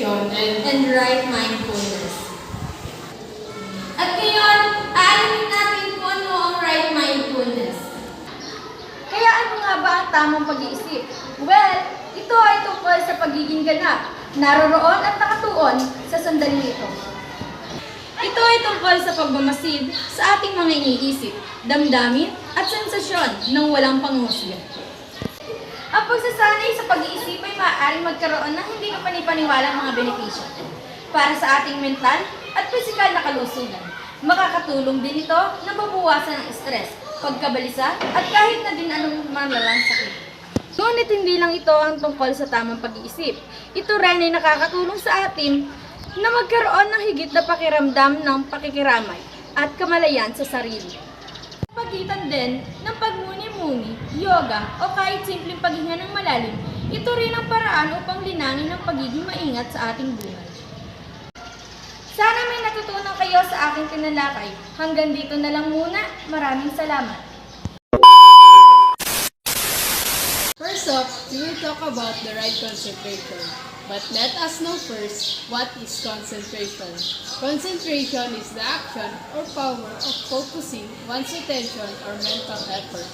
concentration, and right mindfulness. At ngayon, aalamin natin kung ano ang right mindfulness. Kaya ano nga ba ang tamang pag-iisip? Well, ito ay tungkol sa pagiging ganap, naroroon at nakatuon sa sandaling ito. Ito ay tungkol sa pagmamasid sa ating mga iniisip, damdamin at sensasyon ng walang panghusga. Ang pagsasanay sa pag-iisip ay maaaring magkaroon ng hindi kapanipaniwalang mga benepisyo para sa ating mental at pisikal na kalusugan. Makakatulong din ito na mabawasan ang stress, pagkabalisa at kahit na din anong malalang sakit. Ngunit hindi lang ito ang tungkol sa tamang pag-iisip. Ito rin ay nakakatulong sa atin na magkaroon ng higit na pakiramdam ng pakikiramay at kamalayan sa sarili. Pagitan din ng pagmuni-muni, yoga o kahit simpleng paghinga ng malalim, ito rin ang paraan upang linangin ang pagiging maingat sa ating buhay. Sana may natutunan kayo sa aking tinalakay. Hanggang dito na lang muna. Maraming salamat. first off, we will talk about the right concentration. But let us know first, what is concentration? Concentration is the action or power of focusing one's attention or mental effort.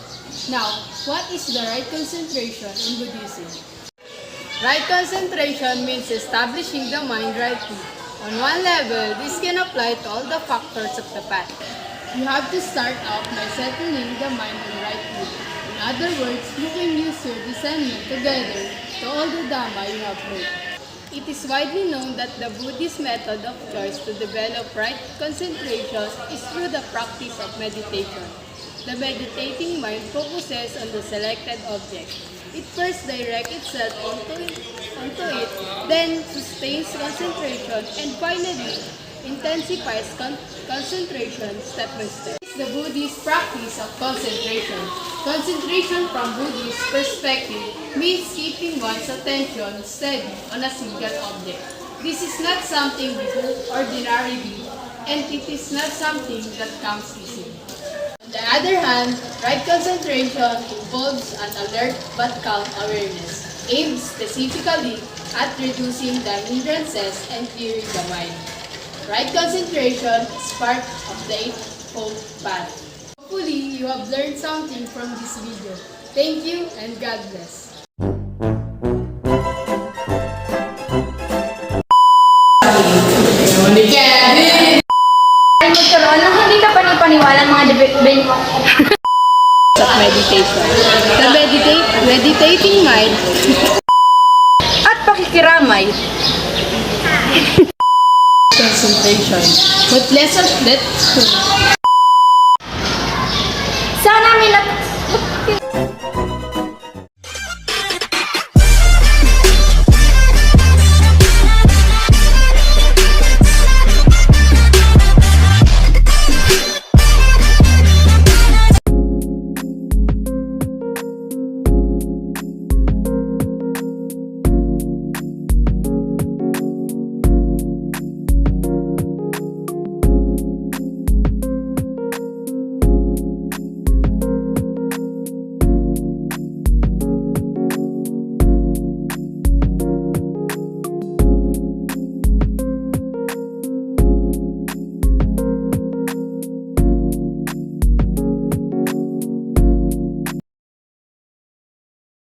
Now, what is the right concentration in Buddhism? Right concentration means establishing the mind rightly. On one level, this can apply to all the factors of the path. You have to start out by settling the mind on right view. In other words, you can use your discernment together to all the Dhamma you have heard. It is widely known that the Buddhist method of choice to develop right concentration is through the practice of meditation. The meditating mind focuses on the selected object. It first directs itself onto it, then sustains concentration, and finally intensifies concentration step by step. This is the Buddhist practice of concentration. Concentration from Buddhist perspective means keeping one's attention steady on a single object. This is not something we do ordinarily, and it is not something that comes easily. On the other hand, right concentration involves an alert but calm awareness, aimed specifically at reducing the hindrances and clearing the mind. Right concentration is part of the Eightfold Path. Hopefully, you have learned something from this video. Thank you and God bless. Ay magkaroon ng hindi kapanipaniwalang mga Of meditation. The meditating mind at pakikiramay. concentration. But less of that